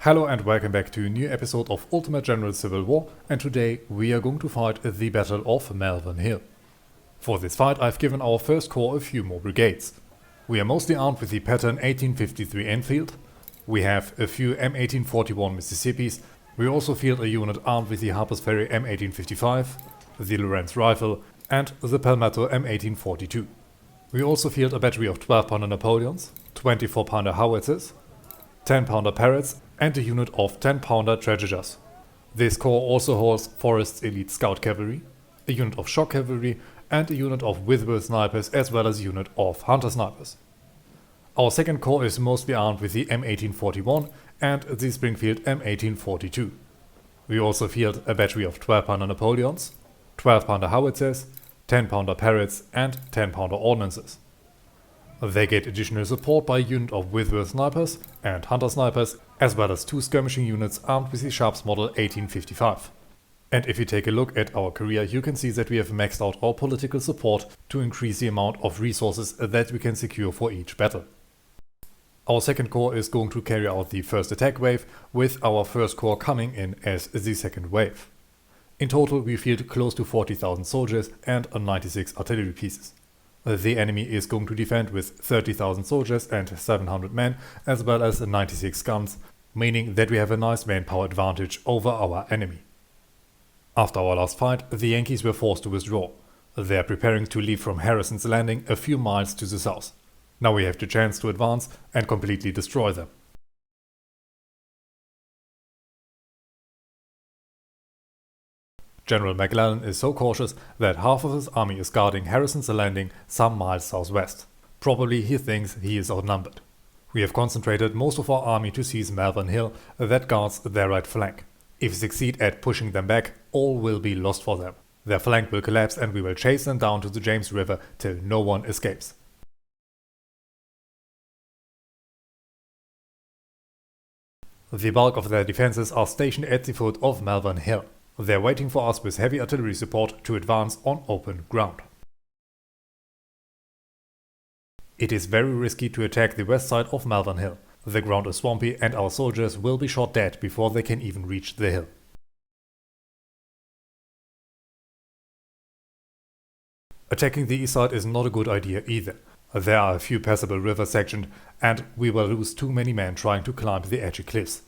Hello and welcome back to a new episode of Ultimate General Civil War, and today we are going to fight the Battle of Malvern Hill. For this fight I've given our first corps a few more brigades. We are mostly armed with the pattern 1853 Enfield, we have a few M1841 Mississippis, we also field a unit armed with the Harper's Ferry M1855, the Lawrence Rifle and the Palmetto M1842. We also field a battery of 12-pounder Napoleons, 24-pounder howitzers, 10-pounder Parrots and a unit of 10-pounder Treasures. This corps also holds Forrest's Elite Scout Cavalry, a unit of Shock Cavalry and a unit of Withwell Snipers as well as a unit of Hunter Snipers. Our second corps is mostly armed with the M1841 and the Springfield M1842. We also field a battery of 12-pounder Napoleons, 12-pounder howitzers, 10-pounder Parrots and 10-pounder ordnances. They get additional support by a unit of Withwell Snipers and Hunter Snipers, as well as two skirmishing units armed with the Sharps Model 1855. And if you take a look at our career, you can see that we have maxed out our political support to increase the amount of resources that we can secure for each battle. Our second corps is going to carry out the first attack wave, with our first corps coming in as the second wave. In total we field close to 40,000 soldiers and 96 artillery pieces. The enemy is going to defend with 30,000 soldiers and 700 men, as well as 96 guns, meaning that we have a nice manpower advantage over our enemy. After our last fight, the Yankees were forced to withdraw. They are preparing to leave from Harrison's Landing a few miles to the south. Now we have the chance to advance and completely destroy them. General McClellan is so cautious that half of his army is guarding Harrison's Landing some miles southwest. Probably he thinks he is outnumbered. We have concentrated most of our army to seize Malvern Hill that guards their right flank. If we succeed at pushing them back, all will be lost for them. Their flank will collapse and we will chase them down to the James River till no one escapes. The bulk of their defenses are stationed at the foot of Malvern Hill. They are waiting for us with heavy artillery support to advance on open ground. It is very risky to attack the west side of Malvern Hill. The ground is swampy and our soldiers will be shot dead before they can even reach the hill. Attacking the east side is not a good idea either. There are a few passable rivers sectioned and we will lose too many men trying to climb the edgy cliffs.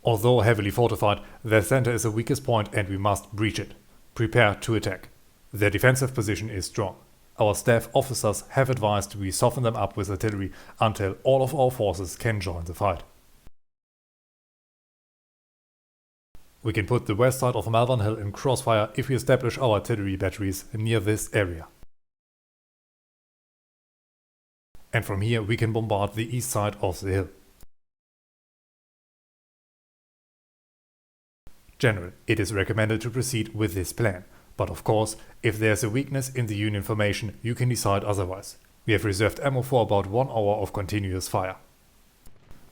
Although heavily fortified, their center is the weakest point and we must breach it. Prepare to attack. Their defensive position is strong. Our staff officers have advised we soften them up with artillery until all of our forces can join the fight. We can put the west side of Malvern Hill in crossfire if we establish our artillery batteries near this area. And from here we can bombard the east side of the hill. General, it is recommended to proceed with this plan, but of course, if there's a weakness in the Union formation, you can decide otherwise. We have reserved ammo for about 1 hour of continuous fire.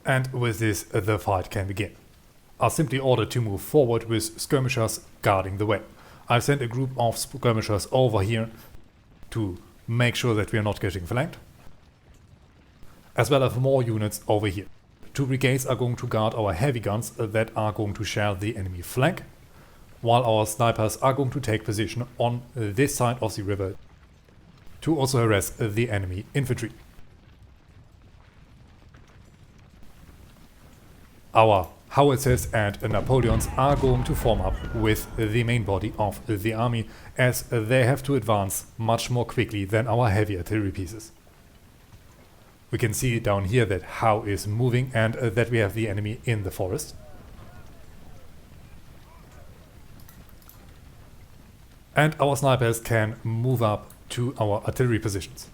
And with this, the fight can begin. Are simply ordered to move forward with skirmishers guarding the way. I've sent a group of skirmishers over here to make sure that we are not getting flanked, as well as more units over here. 2 brigades are going to guard our heavy guns that are going to share the enemy flank, while our snipers are going to take position on this side of the river to also harass the enemy infantry. Our howitzers and Napoleons are going to form up with the main body of the army, as they have to advance much more quickly than our heavy artillery pieces. We can see down here that Howe is moving and that we have the enemy in the forest. And our snipers can move up to our artillery positions.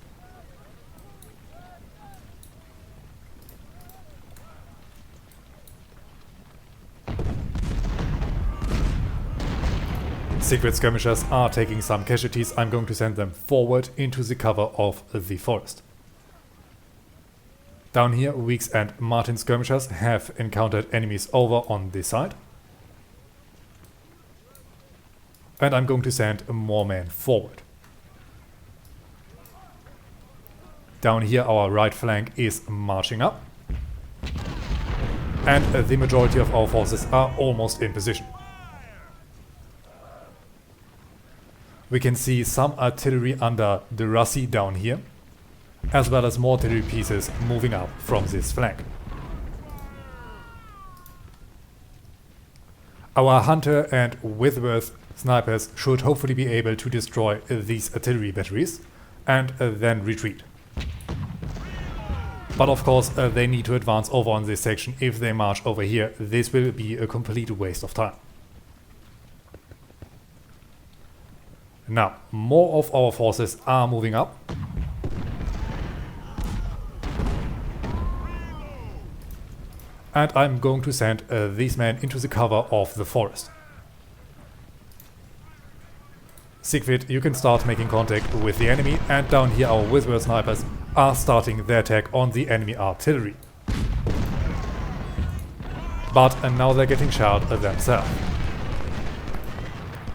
Secret skirmishers are taking some casualties. I'm going to send them forward into the cover of the forest. Down here, Weeks and Martin skirmishers have encountered enemies over on this side. And I'm going to send more men forward. Down here our right flank is marching up. And the majority of our forces are almost in position. We can see some artillery under the Russie down here, as well as more artillery pieces moving up from this flank. Our Hunter and Whitworth snipers should hopefully be able to destroy these artillery batteries and then retreat. But of course they need to advance over on this section. If they march over here, this will be a complete waste of time. Now, more of our forces are moving up. And I'm going to send these men into the cover of the forest. Siegfried, you can start making contact with the enemy, and down here our Whitworth snipers are starting their attack on the enemy artillery. But now they're getting shelled themselves.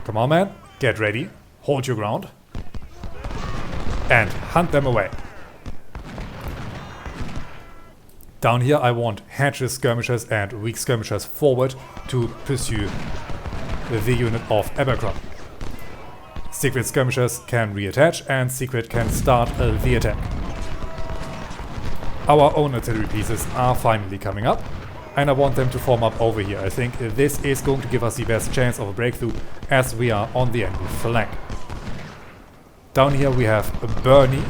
Come on, man, get ready, hold your ground, and hunt them away. Down here I want Hatch's skirmishers and weak skirmishers forward to pursue the unit of Abercrombie. Siegfried skirmishers can reattach and Siegfried can start the attack. Our own artillery pieces are finally coming up and I want them to form up over here. I think this is going to give us the best chance of a breakthrough as we are on the enemy flank. Down here we have Bernie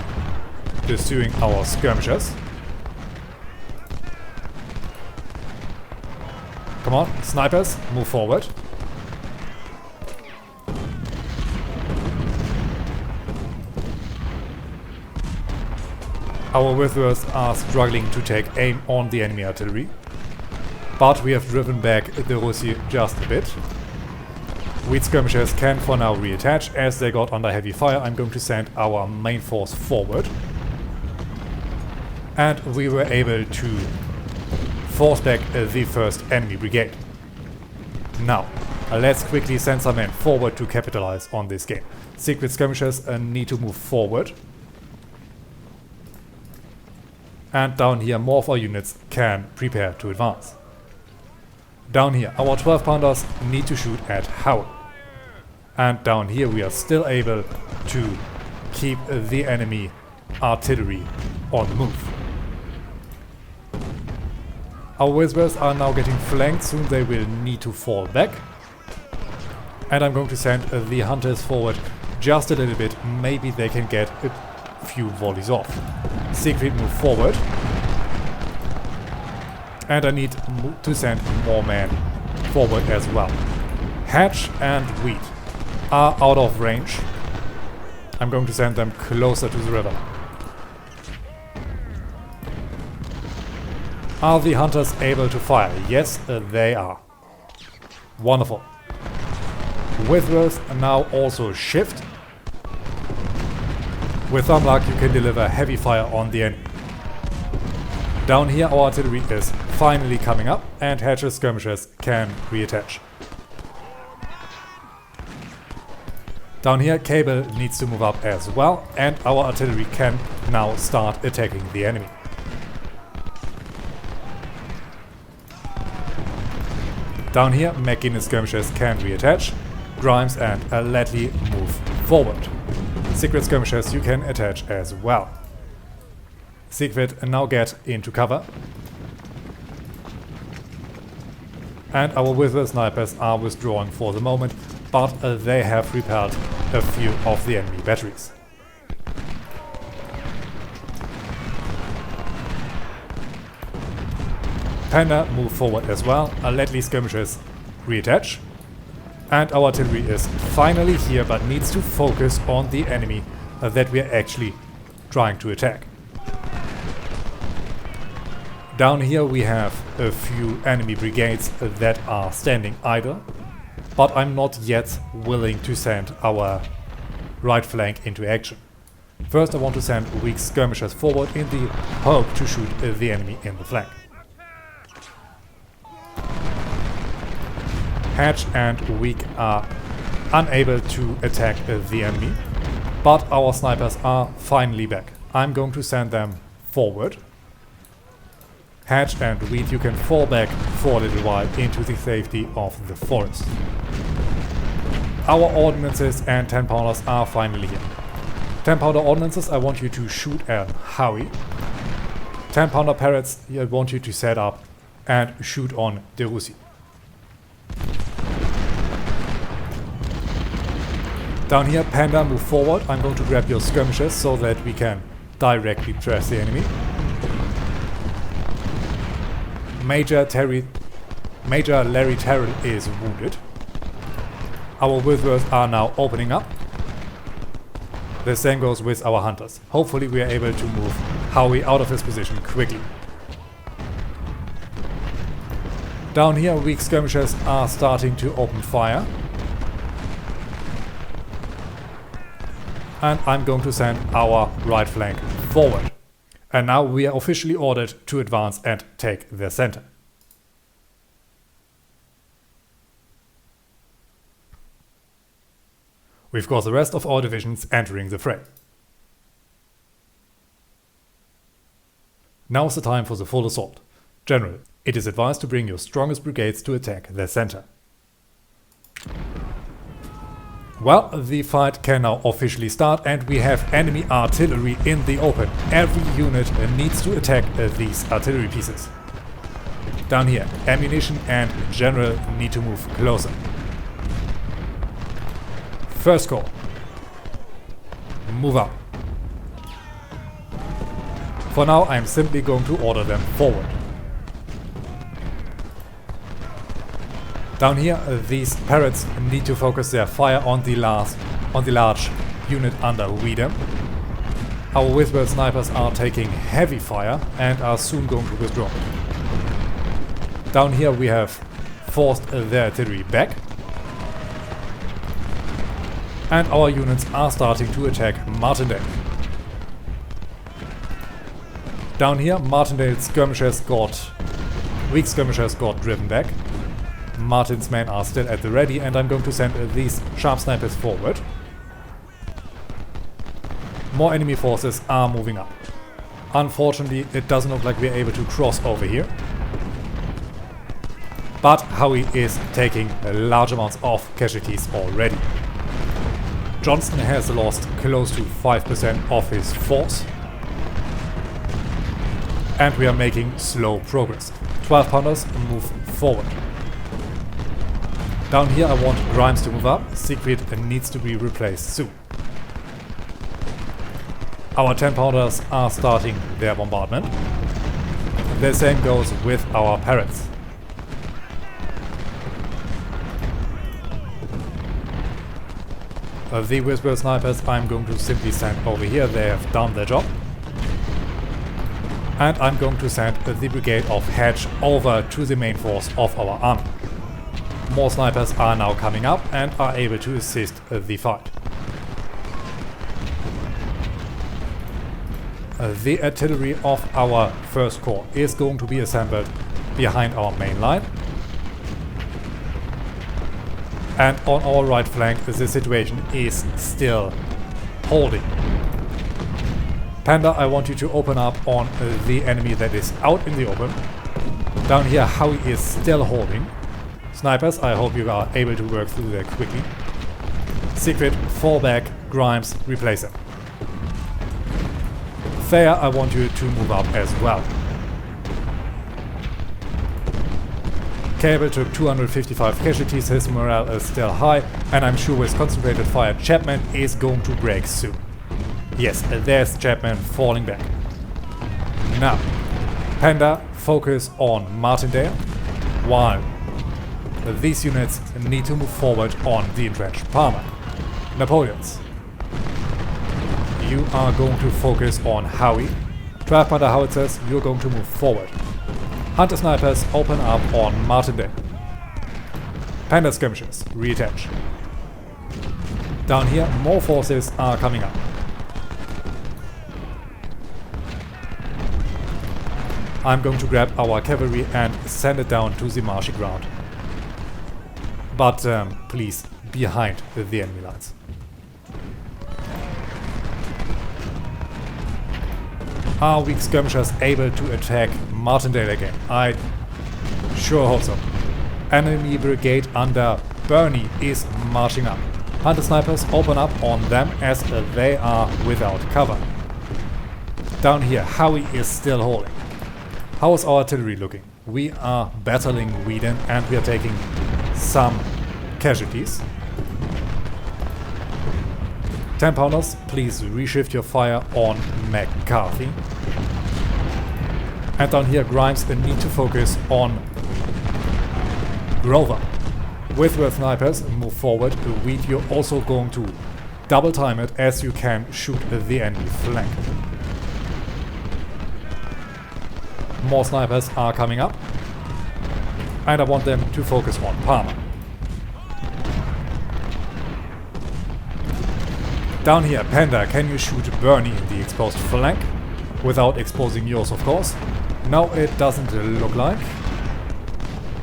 pursuing our skirmishers. Come on, snipers, move forward. Our Whitworths are struggling to take aim on the enemy artillery, but we have driven back the Russie just a bit. Wheat skirmishers can for now reattach as they got under heavy fire. I'm going to send our main force forward. And we were able to force back the first enemy brigade. Now, let's quickly send some men forward to capitalize on this game. Siegfried skirmishers need to move forward. And down here more of our units can prepare to advance. Down here our 12 pounders need to shoot at Howell. And down here we are still able to keep the enemy artillery on the move. Our Whitworths are now getting flanked, soon they will need to fall back. And I'm going to send the Hunters forward just a little bit, maybe they can get a few volleys off. Siegfried move forward. And I need to send more men forward as well. Hatch and Wheat are out of range. I'm going to send them closer to the river. Are the Hunters able to fire? Yes, they are. Wonderful. Whitworth now also shift. With some luck you can deliver heavy fire on the enemy. Down here our artillery is finally coming up and Hatch's skirmishers can reattach. Down here Cable needs to move up as well and our artillery can now start attacking the enemy. Down here McGuinness skirmishers can reattach. Grimes and Ledley move forward. Siegfried skirmishers you can attach as well. Siegfried now get into cover. And our Whitworth snipers are withdrawing for the moment, but they have repelled a few of the enemy batteries. Panda move forward as well. Ledley skirmishers reattach. And our artillery is finally here, but needs to focus on the enemy that we are actually trying to attack. Down here we have a few enemy brigades that are standing idle, but I'm not yet willing to send our right flank into action. First I want to send weak skirmishers forward in the hope to shoot the enemy in the flank. Hatch and Weak are unable to attack the enemy, but our snipers are finally back. I'm going to send them forward. Hatch and Reed, you can fall back for a little while into the safety of the forest. Our ordnances and 10-pounders are finally here. 10-pounder ordnances, I want you to shoot at Howie. 10-pounder parrots, I want you to set up and shoot on Derusi. Down here, Panda, move forward. I'm going to grab your skirmishes so that we can directly trash the enemy. Major Larry Terrell is wounded. Our wizards are now opening up. The same goes with our hunters. Hopefully we are able to move Howie out of his position quickly. Down here, weak skirmishers are starting to open fire. And I'm going to send our right flank forward. And now we are officially ordered to advance and take their center. We've got the rest of our divisions entering the fray. Now is the time for the full assault. General, it is advised to bring your strongest brigades to attack their center. Well, the fight can now officially start and we have enemy artillery in the open. Every unit needs to attack these artillery pieces. Down here, ammunition and general need to move closer. First corps, move up. For now, I'm simply going to order them forward. Down here, these parrots need to focus their fire on the large unit under Weedham. Our wizard snipers are taking heavy fire and are soon going to withdraw. Down here we have forced their artillery back. And our units are starting to attack Martindale. Down here, Martindale's skirmishers weak skirmishers got driven back. Martin's men are still at the ready and I'm going to send these sharp snipers forward. More enemy forces are moving up. Unfortunately, it doesn't look like we're able to cross over here. But Howie is taking large amounts of casualties already. Johnston has lost close to 5% of his force. And we are making slow progress. 12-pounders move forward. Down here I want Grimes to move up. Siegfried needs to be replaced soon. Our 10-pounders are starting their bombardment. The same goes with our parrots. The whisper snipers I'm going to simply send over here. They have done their job. And I'm going to send the brigade of Hedge over to the main force of our army. More snipers are now coming up and are able to assist the fight. The artillery of our first corps is going to be assembled behind our main line. And on our right flank the situation is still holding. Panda, I want you to open up on the enemy that is out in the open. Down here Howie is still holding. Snipers, I hope you are able to work through there quickly. Siegfried, fall back. Grimes, replace him. Thayer, I want you to move up as well. Cable took 255 casualties, his morale is still high, and I'm sure with concentrated fire Chapman is going to break soon. Yes, there's Chapman falling back. Now, Panda, focus on Martindale, while these units need to move forward on the entrenched Palmer. Napoleons, you are going to focus on Howie. 12-pounder howitzers, you're going to move forward. Hunter snipers, open up on Martindale. Panda skirmishers, reattach. Down here, more forces are coming up. I'm going to grab our cavalry and send it down to the marshy ground. But please, behind the enemy lines. Are weak skirmishers able to attack Martindale again? I sure hope so. Enemy brigade under Bernie is marching up. Hunter snipers open up on them as they are without cover. Down here, Howie is still holding. How is our artillery looking? We are battling Whedon and we are taking some casualties. 10 pounders, please reshift your fire on McCarthy. And down here, Grimes need to focus on Grover. With your snipers, move forward. Wheat, you're also going to double time it as you can shoot the enemy flank. More snipers are coming up. And I want them to focus on Palmer. Down here, Panda, can you shoot Bernie in the exposed flank? Without exposing yours, of course. No, it doesn't look like.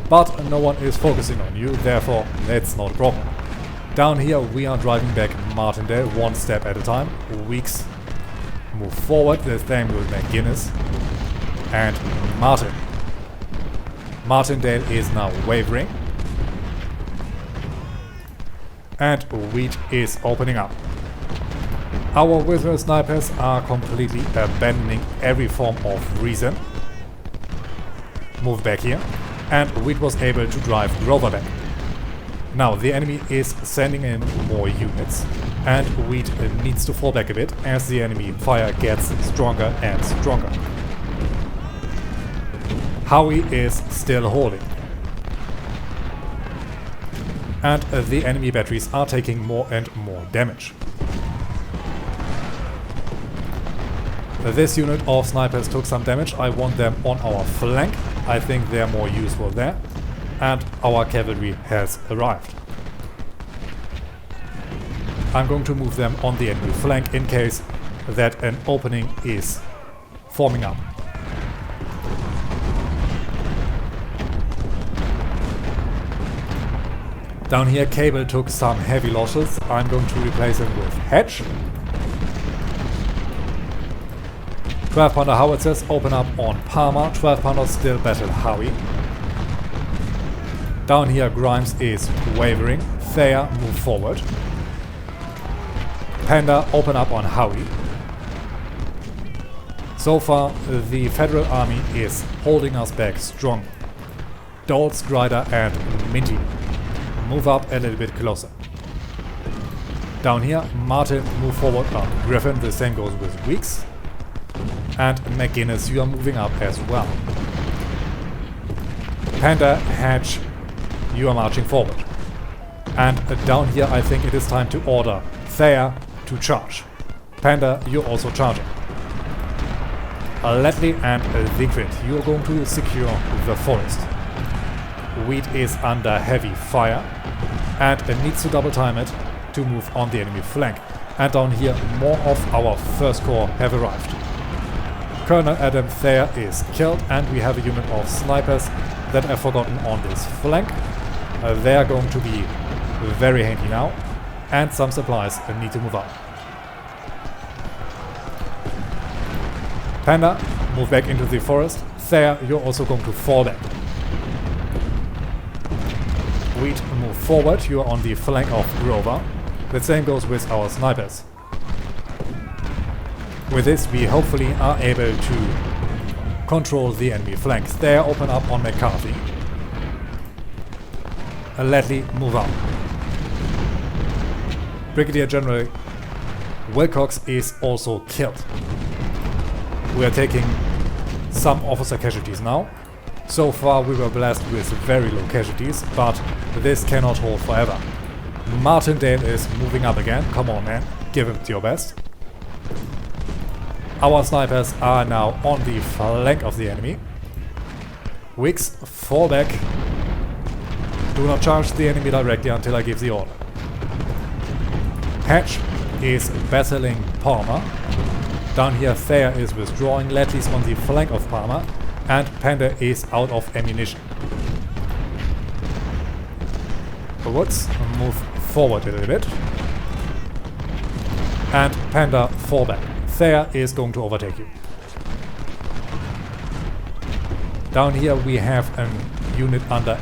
But no one is focusing on you, therefore that's not a problem. Down here we are driving back Martindale one step at a time. Weeks move forward, the same with McGuinness and Martin. Martindale is now wavering. And Wheat is opening up. Our Wizard snipers are completely abandoning every form of reason. Move back here. And Wheat was able to drive Grover back. Now the enemy is sending in more units and Wheat needs to fall back a bit as the enemy fire gets stronger and stronger. Howie is still holding. And the enemy batteries are taking more and more damage. This unit of snipers took some damage. I want them on our flank. I think they're more useful there. And our cavalry has arrived. I'm going to move them on the enemy flank in case that an opening is forming up. Down here, Cable took some heavy losses. I'm going to replace him with Hedge. 12-pounder howitzers open up on Palmer. 12-pounders still battle Howie. Down here, Grimes is wavering. Thayer, move forward. Panda, open up on Howie. So far, the Federal Army is holding us back strong. Dolls, Grider and Minty, move up a little bit closer. Down here, Martin, move forward on Griffin. The same goes with Weeks. And McGuinness, you are moving up as well. Panda, Hedge, you are marching forward. And down here I think it is time to order Thayer to charge. Panda, you're also charging. Ledley and Vigrid, you are going to secure the forest. Wheat is under heavy fire and needs to double time it to move on the enemy flank. And down here more of our first corps have arrived. Colonel Adam Thayer is killed and we have a unit of snipers that I've forgotten on this flank. They are going to be very handy now and some supplies need to move up. Panda, move back into the forest. Thayer, you're also going to fall back. Wheat, move forward. You are on the flank of Grover. The same goes with our snipers. With this, we hopefully are able to control the enemy flanks. They open up on McCarthy. Ledley, move up. Brigadier General Wilcox is also killed. We are taking some officer casualties now. So far we were blessed with very low casualties, but this cannot hold forever. Martindale is moving up again. Come on, man, give it your best. Our snipers are now on the flank of the enemy. Wicks, fall back. Do not charge the enemy directly until I give the order. Hatch is battling Palmer. Down here Thayer is withdrawing. Ledley's on the flank of Palmer. And Panda is out of ammunition. Woods, move forward a little bit. And Panda, fall back. Thayer is going to overtake you. Down here we have a unit under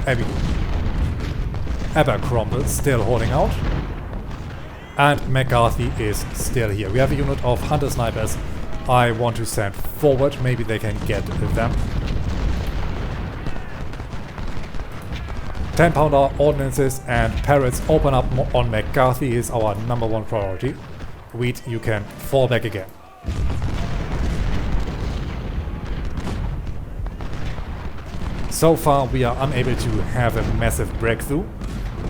Abercrombie still holding out. And McCarthy is still here. We have a unit of hunter snipers I want to send forward. Maybe they can get them. 10-pounder ordnances and parrots open up on McCarthy is our #1 priority. Wheat, you can fall back again. So far we are unable to have a massive breakthrough,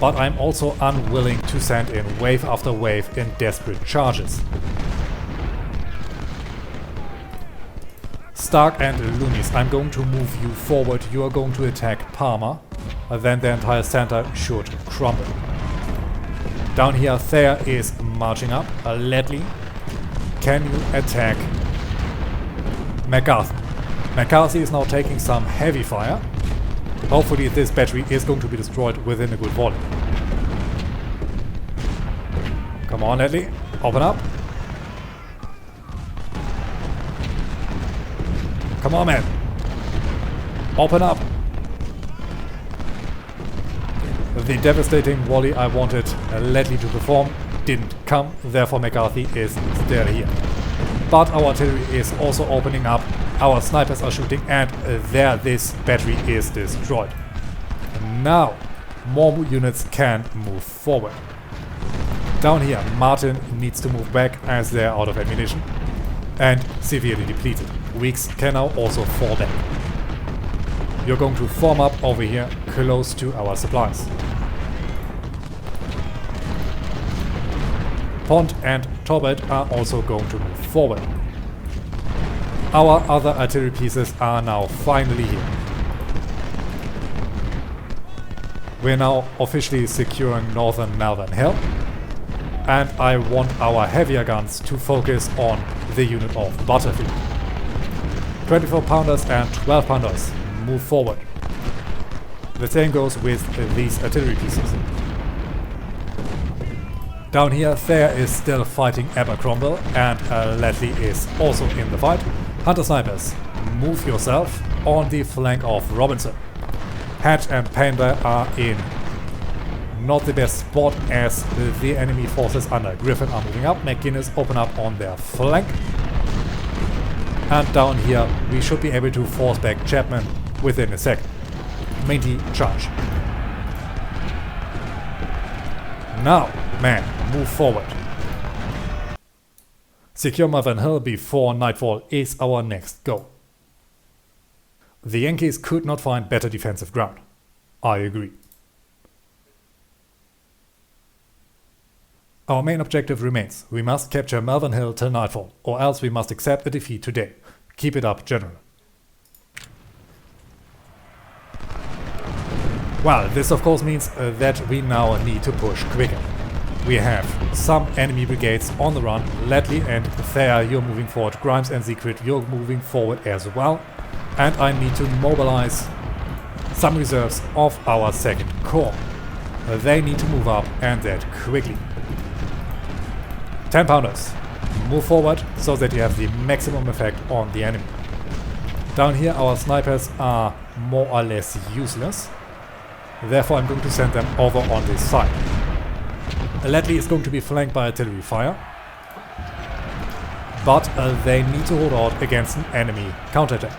but I'm also unwilling to send in wave after wave in desperate charges. Stark and Loomis, I'm going to move you forward. You are going to attack Palmer. Then the entire center should crumble. Down here Thayer is marching up. Ledley, can you attack McCarthy? McCarthy is now taking some heavy fire. Hopefully this battery is going to be destroyed within a good volume. Come on, Ledley, open up. Come on, man. Open up. The devastating volley I wanted Ledley to perform didn't come, therefore McCarthy is still here. But our artillery is also opening up, our snipers are shooting, and there this battery is destroyed. Now more units can move forward. Down here Martin needs to move back as they are out of ammunition and severely depleted. Weeks can now also fall back. You're going to form up over here close to our supplies. Pond and Torbert are also going to move forward. Our other artillery pieces are now finally here. We're now officially securing northern Malvern Hill, and I want our heavier guns to focus on the unit of Butterfield. 24-pounders and 12-pounders. Move forward. The same goes with these artillery pieces. Down here Thayer is still fighting Abercrombie and Ledley is also in the fight. Hunter snipers, move yourself on the flank of Robinson. Hatch and Panda are in not the best spot as the enemy forces under Griffin are moving up. McGuinness open up on their flank. And down here we should be able to force back Chapman within a second. Mainly charge. Now, man, move forward. Secure Malvern Hill before nightfall is our next goal. The Yankees could not find better defensive ground. I agree. Our main objective remains. We must capture Malvern Hill till nightfall, or else we must accept a defeat today. Keep it up, General. Well, this of course means that we now need to push quicker. We have some enemy brigades on the run. Ledley and Thayer, you're moving forward. Grimes and Siegfried, you're moving forward as well. And I need to mobilize some reserves of our 2nd Corps. They need to move up, and that quickly. 10-pounders, move forward so that you have the maximum effect on the enemy. Down here our snipers are more or less useless. Therefore I'm going to send them over on this side. Ledley is going to be flanked by artillery fire. But they need to hold out against an enemy counterattack.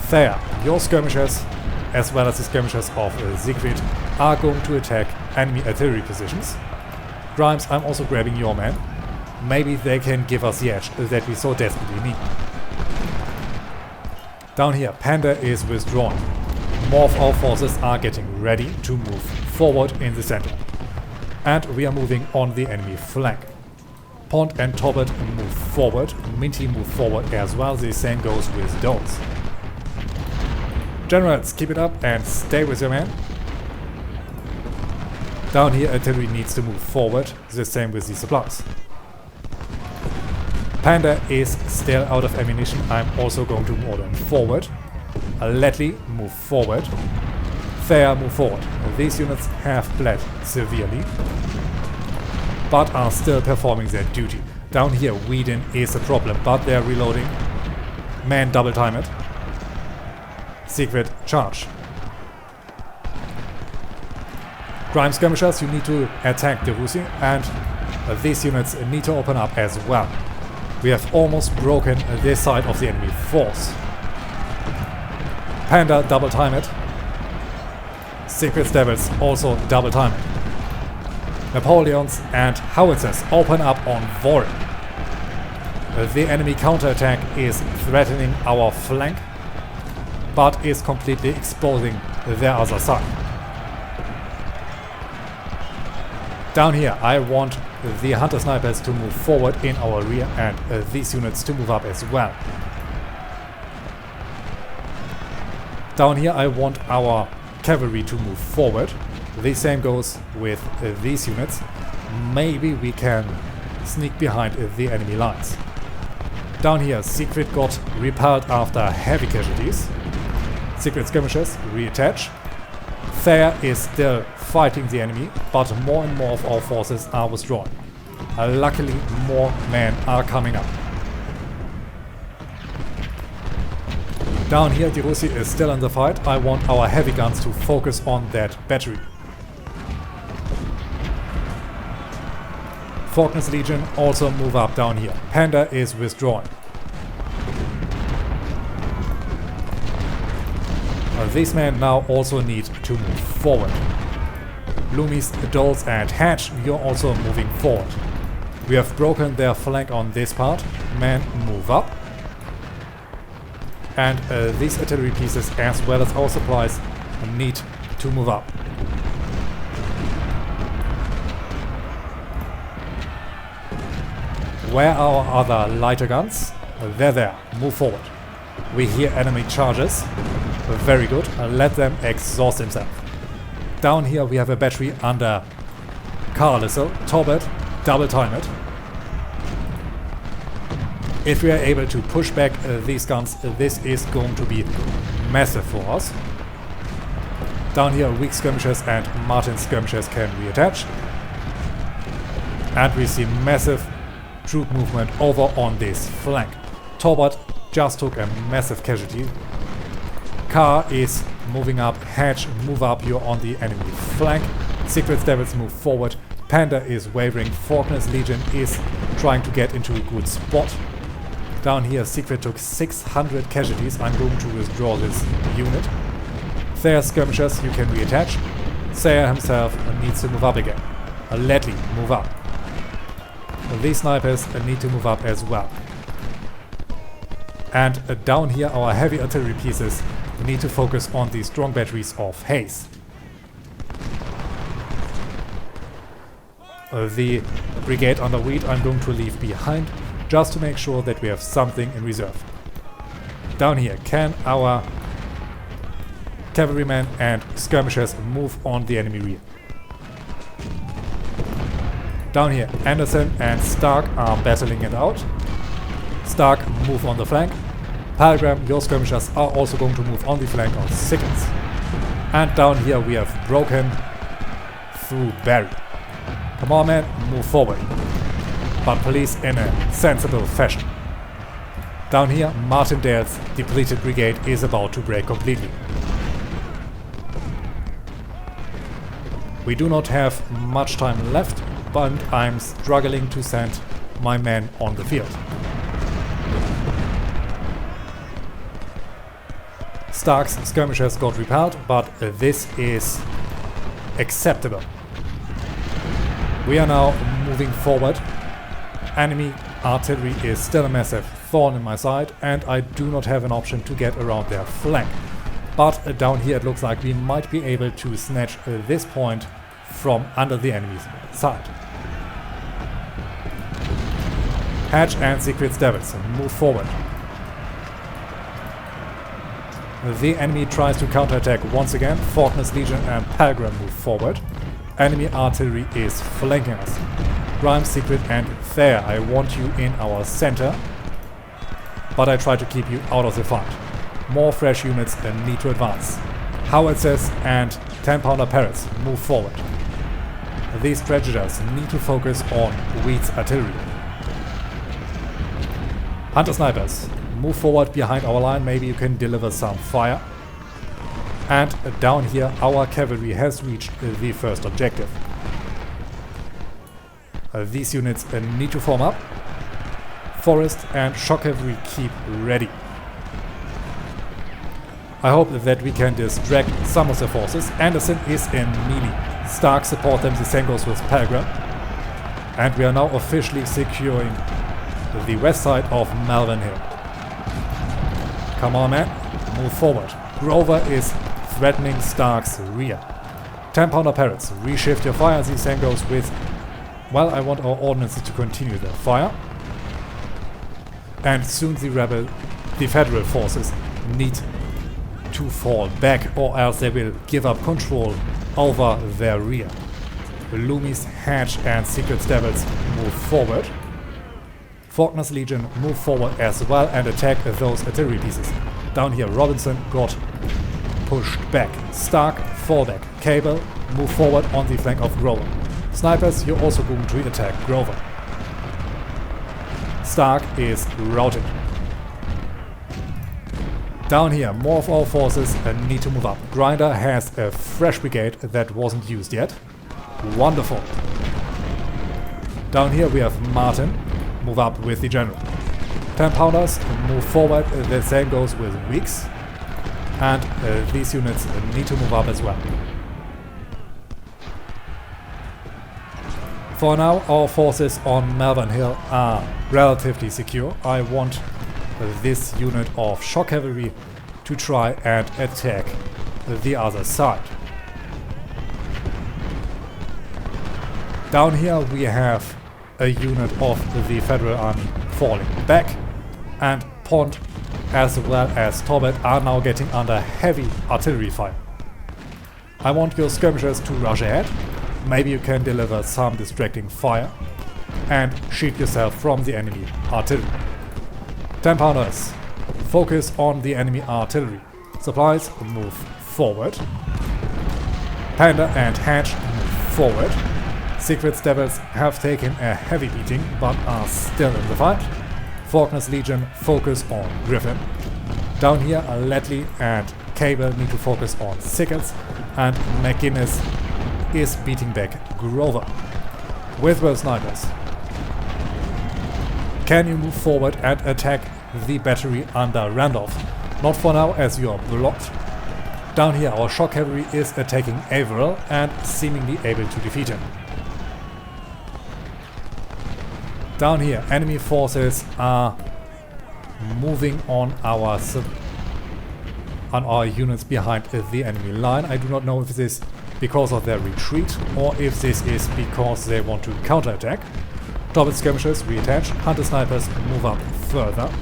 Thayer, your skirmishers, as well as the skirmishers of Siegfried, are going to attack enemy artillery positions. Grimes, I'm also grabbing your men. Maybe they can give us the edge that we so desperately need. Down here, Panda is withdrawn. More of our forces are getting ready to move forward in the center. And we are moving on the enemy flank. Pond and Torbert move forward. Minty move forward as well. The same goes with Dones. Generals, keep it up and stay with your men. Down here, artillery needs to move forward. The same with the supplies. Panda is still out of ammunition. I'm also going to move on forward. Ledley, move forward. Thayer, move forward. These units have bled severely, but are still performing their duty. Down here, Whedon is a problem, but they're reloading. Man, double time it. Secret charge. Grime skirmishers, you need to attack the Rusi, and these units need to open up as well. We have almost broken this side of the enemy force. Panda, double time it. Secret Devils also double time it. Napoleons and howitzers open up on Vorin. The enemy counterattack is threatening our flank, but is completely exposing their other side. Down here I want the hunter snipers to move forward in our rear and these units to move up as well. Down here I want our cavalry to move forward. The same goes with these units. Maybe we can sneak behind the enemy lines. Down here Secret got repelled after heavy casualties. Secret skirmishers reattach. Thayer is still fighting the enemy, but more and more of our forces are withdrawing. Luckily more men are coming up. Down here the Russi is still in the fight. I want our heavy guns to focus on that battery. Faulkner's Legion also move up down here. Panda is withdrawing. These men now also need to move forward. Loomis, Doles and Hatch, you're also moving forward. We have broken their flank on this part. Men move up. And these artillery pieces as well as our supplies need to move up. Where are our other lighter guns? They're there. Move forward. We hear enemy charges. Very good. Let them exhaust themselves. Down here we have a battery under Carlisle. Torbert, double time it. If we are able to push back these guns, this is going to be massive for us. Down here weak skirmishers and Martin skirmishers can reattach. And we see massive troop movement over on this flank. Torbert just took a massive casualty. Carr is moving up. Hatch, move up. You're on the enemy flank. Secret Devils move forward. Panda is wavering. Faulkner's Legion is trying to get into a good spot. Down here Secret took 600 casualties. I'm going to withdraw this unit. Thayer skirmishers, you can reattach. Thayer himself needs to move up again. Ledley, move up. These snipers need to move up as well. And down here our heavy artillery pieces need to focus on the strong batteries of Hayes. The brigade under Wheat I'm going to leave behind, just to make sure that we have something in reserve. Down here, can our cavalrymen and skirmishers move on the enemy rear? Down here, Anderson and Stark are battling it out. Stark, move on the flank. Pilgrim, your skirmishers are also going to move on the flank of Sickles. And down here we have broken through Barry. Come on man, move forward. But police in a sensible fashion. Down here, Martindale's depleted brigade is about to break completely. We do not have much time left, but I'm struggling to send my men on the field. Stark's skirmishers got repelled, but this is acceptable. We are now moving forward. Enemy artillery is still a massive thorn in my side, and I do not have an option to get around their flank. But down here it looks like we might be able to snatch this point from under the enemy's side. Hatch and Secret Devils move forward. The enemy tries to counterattack once again. Faulkner's Legion and Pilgrim move forward. Enemy artillery is flanking us. Grimes, Secret and Thayer, I want you in our center, but I try to keep you out of the fight. More fresh units need to advance. Howitzers and 10-pounder parrots move forward. These predators need to focus on Wheat's artillery. Hunter snipers, move forward behind our line, maybe you can deliver some fire. And down here our cavalry has reached the first objective. These units need to form up. Forest and shock cavalry keep ready. I hope that we can distract some of the forces. Anderson is in melee. Stark support them, the same goes with Pelgrim. And we are now officially securing the west side of Malvern Hill. Come on, man, move forward. Grover is threatening Stark's rear. 10-pounder parrots, reshift your fire. The same goes with... Well, I want our ordnances to continue their fire. And soon the federal forces need to fall back, or else they will give up control over their rear. The Loomies, Hedge and Secret Devils move forward. Faulkner's Legion move forward as well and attack those artillery pieces. Down here Robinson got pushed back. Stark, fall back. Cable, move forward on the flank of Grover. Snipers, you're also going to attack Grover. Stark is routed. Down here, more of our forces need to move up. Grinder has a fresh brigade that wasn't used yet. Wonderful. Down here we have Martin. Move up with the general. 10-pounders move forward. The same goes with Weeks. And these units need to move up as well. For now, our forces on Malvern Hill are relatively secure. I want this unit of shock cavalry to try and attack the other side. Down here we have a unit of the Federal Army falling back, and Pond as well as Torbet are now getting under heavy artillery fire. I want your skirmishers to rush ahead. Maybe you can deliver some distracting fire and shield yourself from the enemy artillery. 10-pounders, focus on the enemy artillery. Supplies, move forward. Panda and Hedge, move forward. Secret Devils have taken a heavy beating but are still in the fight. Faulkner's Legion focus on Griffin. Down here, Ledley and Cable need to focus on Sickles, and McGuinness is beating back Grover. Withwell snipers, can you move forward and attack the battery under Randolph? Not for now, as you are blocked. Down here our shock cavalry is attacking Averill and seemingly able to defeat him. Down here enemy forces are moving on our units behind the enemy line. I do not know if this is because of their retreat or if this is because they want to counterattack. Torbet skirmishers reattach, hunter snipers move up further.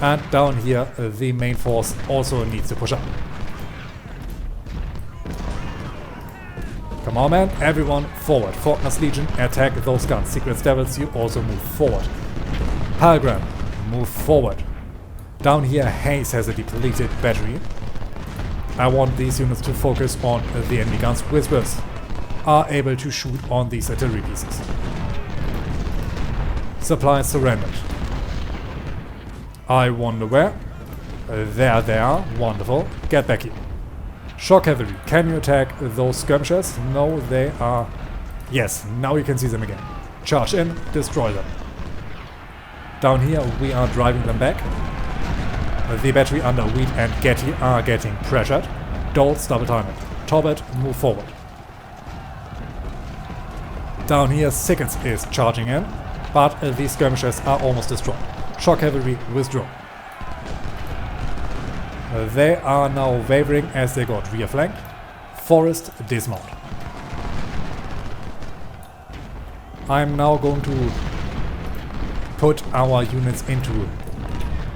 And down here the main force also needs to push up. Come on, man, everyone forward. Faulkner's Legion, attack those guns. Secret Devils, you also move forward. Pelgrim, move forward. Down here Hayes has a depleted battery. I want these units to focus on the enemy guns. Whispers are able to shoot on these artillery pieces. Supplies surrendered. I wonder where. There they are. Wonderful. Get back here. Shock cavalry, can you attack those skirmishers? No, they are... Yes, now you can see them again. Charge in, destroy them. Down here we are driving them back. The battery under Wheat and Getty are getting pressured. Doles double time it. Torbet, move forward. Down here Sickles is charging in, but these skirmishers are almost destroyed. Shock cavalry withdraw. They are now wavering as they got rear flanked. Forest dismount. I'm now going to put our units into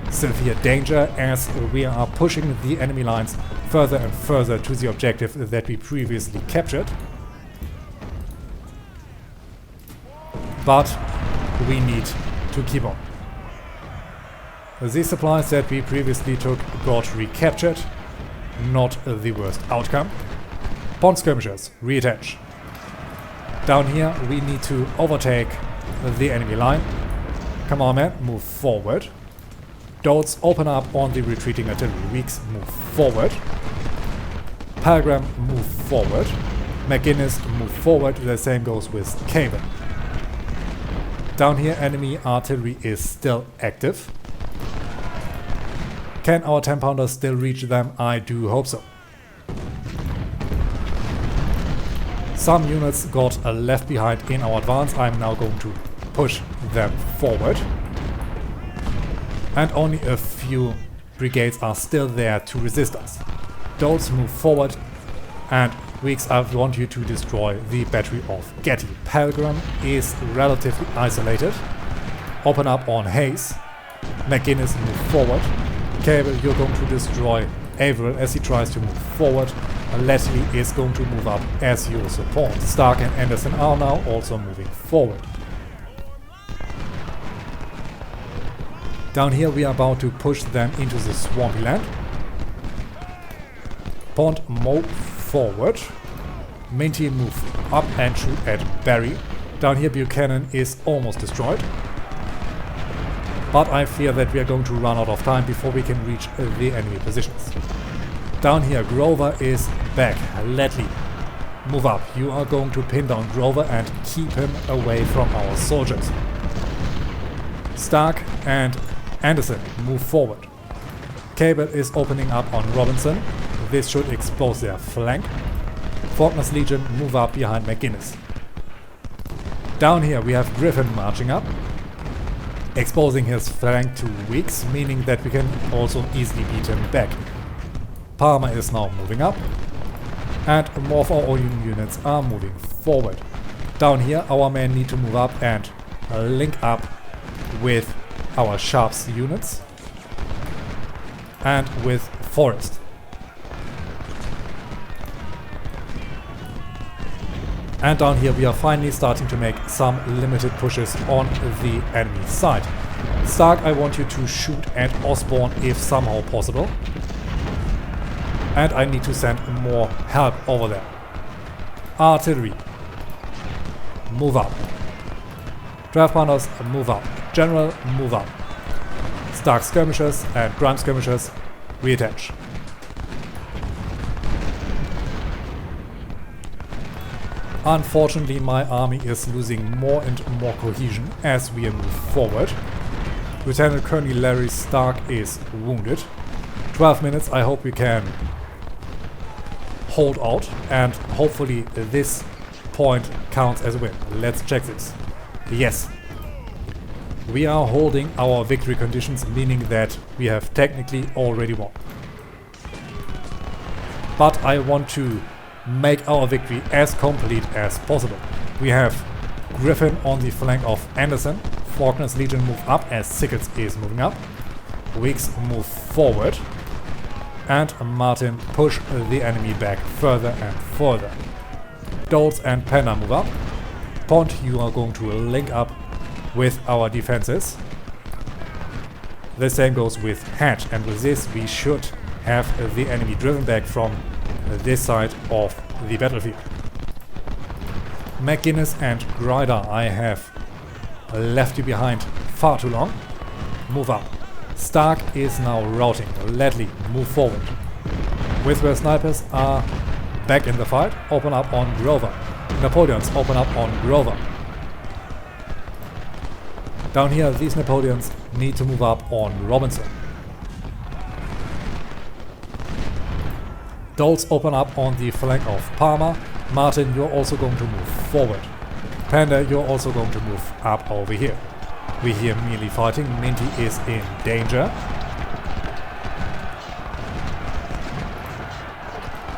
severe danger as we are pushing the enemy lines further and further to the objective that we previously captured. But we need to keep on. The supplies that we previously took got recaptured. Not the worst outcome. Pond skirmishers, reattach. Down here we need to overtake the enemy line. Come on, man, move forward. Dolts open up on the retreating artillery. Weeks move forward. Pilgrim move forward. McGuinness move forward. The same goes with Cable. Down here enemy artillery is still active. Can our 10-pounders still reach them? I do hope so. Some units got left behind in our advance. I'm now going to push them forward. And only a few brigades are still there to resist us. Dolts move forward, and Weeks, I want you to destroy the battery of Getty. Pilgrim is relatively isolated. Open up on Hayes. McGuinness move forward. Cable, you're going to destroy Averill as he tries to move forward. Leslie is going to move up as your support. Stark and Anderson are now also moving forward. Down here we are about to push them into the swampy land. Pond move forward. Minty move up and shoot at Barry. Down here Buchanan is almost destroyed. But I fear that we are going to run out of time before we can reach the enemy positions. Down here Grover is back. Ledley, move up. You are going to pin down Grover and keep him away from our soldiers. Stark and Anderson move forward. Cable is opening up on Robinson. This should expose their flank. Faulkner's Legion move up behind McGuinness. Down here we have Griffin marching up, exposing his flank to Weeks, meaning that we can also easily beat him back. Palmer is now moving up, and more of our own units are moving forward. Down here our men need to move up and link up with our Sharps units and with Forrest. And down here we are finally starting to make some limited pushes on the enemy side. Stark, I want you to shoot at Osborne if somehow possible. And I need to send more help over there. Artillery, move up. 12-pounders, move up. General, move up. Stark skirmishers and Grime skirmishers, reattach. Unfortunately, my army is losing more and more cohesion as we move forward. Lieutenant Colonel Larry Stark is wounded. 12 minutes, I hope we can hold out, and hopefully this point counts as a win. Let's check this. Yes. We are holding our victory conditions, meaning that we have technically already won. But I want to make our victory as complete as possible. We have Griffin on the flank of Anderson. Faulkner's Legion move up as Sickles is moving up. Weeks move forward. And Martin push the enemy back further and further. Dolts and Penner move up. Pond, you are going to link up with our defenses. The same goes with Hatch, and with this we should have the enemy driven back from this side of the battlefield. McGuinness and Grider, I have left you behind far too long. Move up. Stark is now routing. Ledley, move forward. Whistler snipers are back in the fight. Open up on Grover. Napoleons, open up on Grover. Down here, these Napoleons need to move up on Robinson. Dolts open up on the flank of Palmer. Martin, you're also going to move forward. Panda, you're also going to move up over here. We hear melee fighting. Minty is in danger.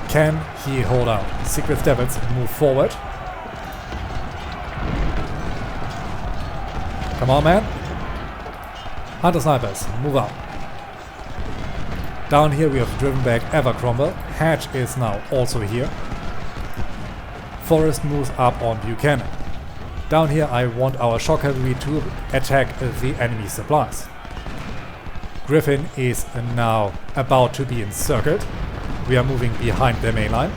Can he hold out? Secret Stebbins move forward. Come on, man. Hunter snipers, move up. Down here we have driven back Evercromwell. Hatch is now also here. Forrest moves up on Buchanan. Down here I want our shock cavalry to attack the enemy supplies. Griffin is now about to be encircled. We are moving behind the main line.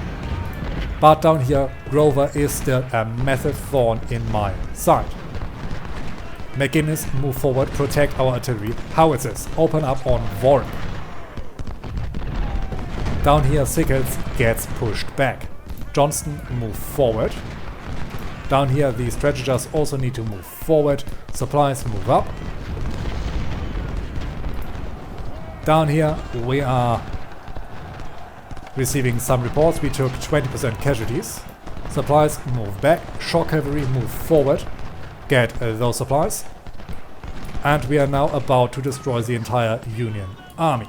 But down here Grover is still a massive thorn in my side. McGuinness, move forward, protect our artillery. Howitzers, open up on Warren. Down here, Sickles gets pushed back. Johnston, move forward. Down here, the strategists also need to move forward. Supplies, move up. Down here, we are receiving some reports. We took 20% casualties. Supplies, move back. Shock cavalry, move forward. Get those supplies. And we are now about to destroy the entire Union army.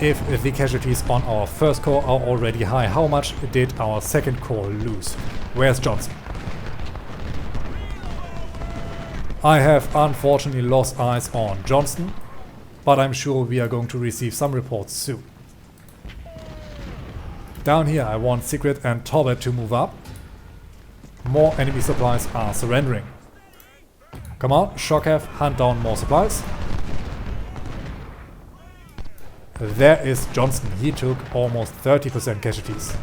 If the casualties on our first corps are already high, how much did our second corps lose? Where's Johnson? I have unfortunately lost eyes on Johnston, but I'm sure we are going to receive some reports soon. Down here I want Sigrid and Talbot to move up. More enemy supplies are surrendering. Come on, Shokav, hunt down more supplies. There is Johnston. He took almost 30% casualties.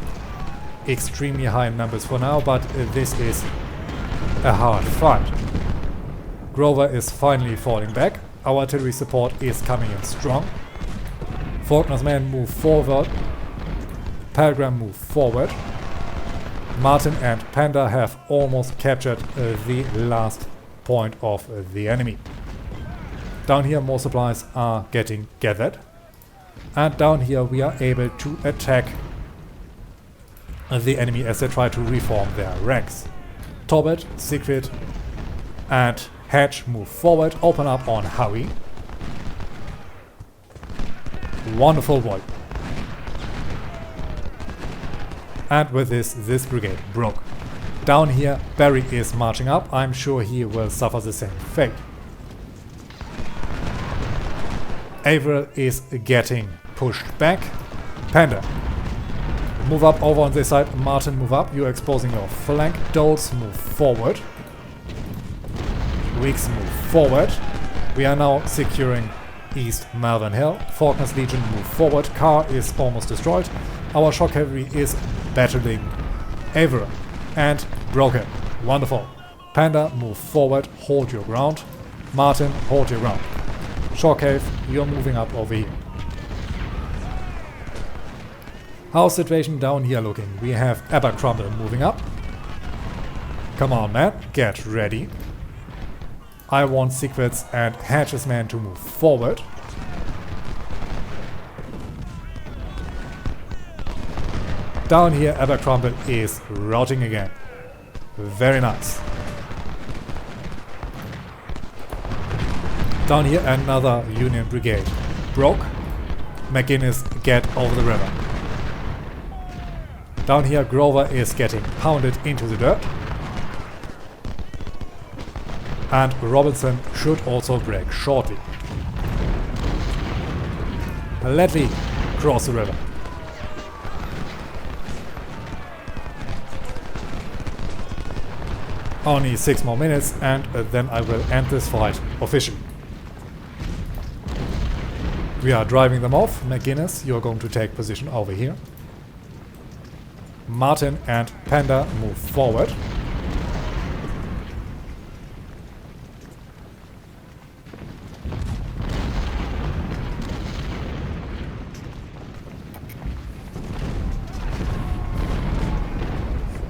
Extremely high numbers for now, but this is a hard fight. Grover is finally falling back. Our artillery support is coming in strong. Faulkner's men move forward. Pelgram move forward. Martin and Panda have almost captured the last point of the enemy. Down here more supplies are getting gathered. And down here we are able to attack the enemy as they try to reform their ranks. Talbot, Siegfried and Hedge move forward, open up on Howie. Wonderful volley. And with this brigade broke. Down here Barry is marching up. I'm sure he will suffer the same fate. Averill is getting pushed back. Panda, move up over on this side. Martin, move up. You're exposing your flank. Doles, move forward. Weeks, move forward. We are now securing East Malvern Hill. Faulkner's Legion, move forward. Carr is almost destroyed. Our shock cavalry is battling Averill and broken. Wonderful. Panda, move forward. Hold your ground. Martin, hold your ground. Shockcave, you're moving up over here. How's the situation down here looking? We have Abercrumble moving up. Come on, man, get ready. I want Siegfried's and Hedge's men to move forward. Down here, Abercrumble is routing again. Very nice. Down here, another Union brigade. Broke. McGuinness, get over the river. Down here, Grover is getting pounded into the dirt. And Robinson should also break shortly. Ledley, cross the river. Only 6 more minutes and then I will end this fight officially. We are driving them off. McGuinness, you're going to take position over here. Martin and Panda move forward.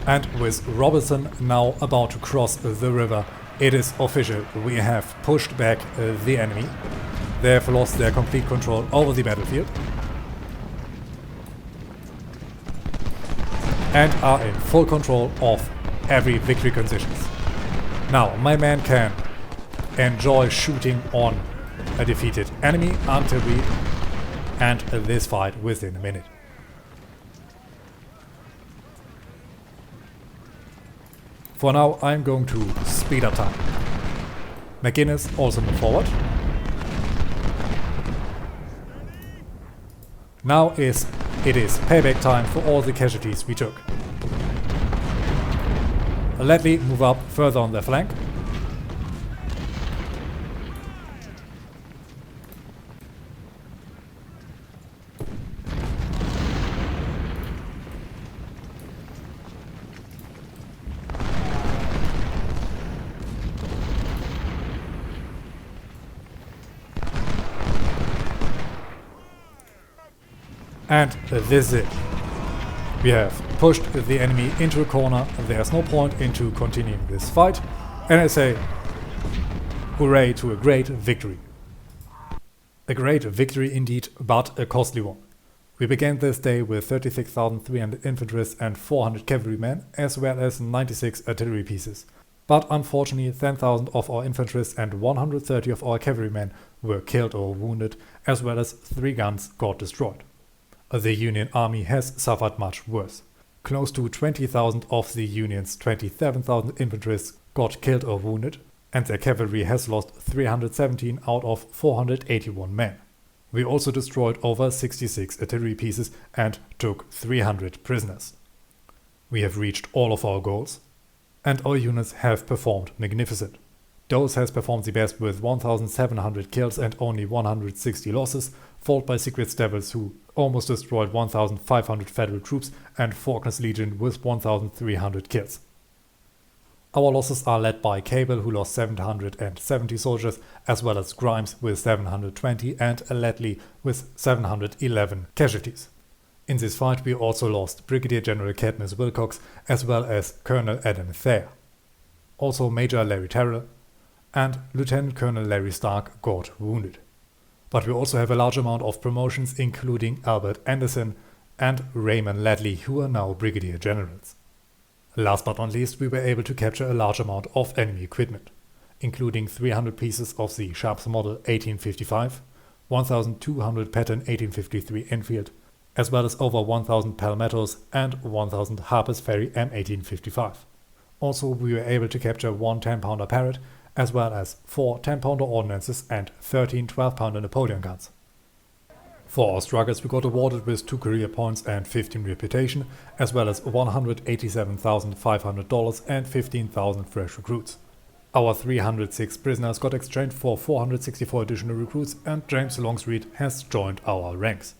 And with Robinson now about to cross the river, it is official. We have pushed back the enemy. They have lost their complete control over the battlefield. And are in full control of every victory conditions. Now, my man can enjoy shooting on a defeated enemy until we end this fight within a minute. For now, I'm going to speed up time. McGuinness also move forward. Now it is payback time for all the casualties we took. Ledley move up further on their flank. And this is it. We have pushed the enemy into a corner, there's no point into continuing this fight, and I say hooray to a great victory. A great victory indeed, but a costly one. We began this day with 36,300 infantry and 400 cavalrymen, as well as 96 artillery pieces. But unfortunately 10,000 of our infantry and 130 of our cavalrymen were killed or wounded, as well as 3 guns got destroyed. The Union Army has suffered much worse. Close to 20,000 of the Union's 27,000 infantry got killed or wounded, and their cavalry has lost 317 out of 481 men. We also destroyed over 66 artillery pieces and took 300 prisoners. We have reached all of our goals, and our units have performed magnificent. Dose has performed the best with 1,700 kills and only 160 losses, followed by Secret Devils who almost destroyed 1,500 Federal troops, and Faulkner's Legion with 1,300 kills. Our losses are led by Cable, who lost 770 soldiers, as well as Grimes with 720 and Ledley with 711 casualties. In this fight we also lost Brigadier General Cadmus Wilcox as well as Colonel Adam Thayer. Also Major Larry Terrell and Lieutenant Colonel Larry Stark got wounded. But we also have a large amount of promotions, including Albert Anderson and Raymond Ledley, who are now Brigadier Generals. Last but not least, we were able to capture a large amount of enemy equipment, including 300 pieces of the Sharps Model 1855, 1,200 Pattern 1853 Enfield, as well as over 1,000 Palmettos and 1,000 Harper's Ferry M1855. Also, we were able to capture 1 10-pounder Parrott, as well as 4 10-pounder ordnances and 13 12-pounder Napoleon guns. For our struggles we got awarded with 2 career points and 15 reputation, as well as $187,500 and 15,000 fresh recruits. Our 306 prisoners got exchanged for 464 additional recruits, and James Longstreet has joined our ranks.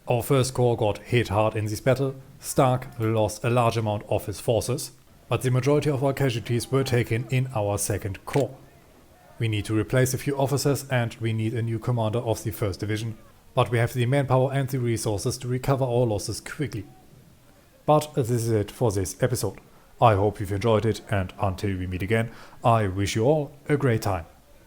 Our first corps got hit hard in this battle. Stark lost a large amount of his forces, but the majority of our casualties were taken in our second corps. We need to replace a few officers and we need a new commander of the 1st Division, but we have the manpower and the resources to recover our losses quickly. But this is it for this episode. I hope you've enjoyed it, and until we meet again, I wish you all a great time.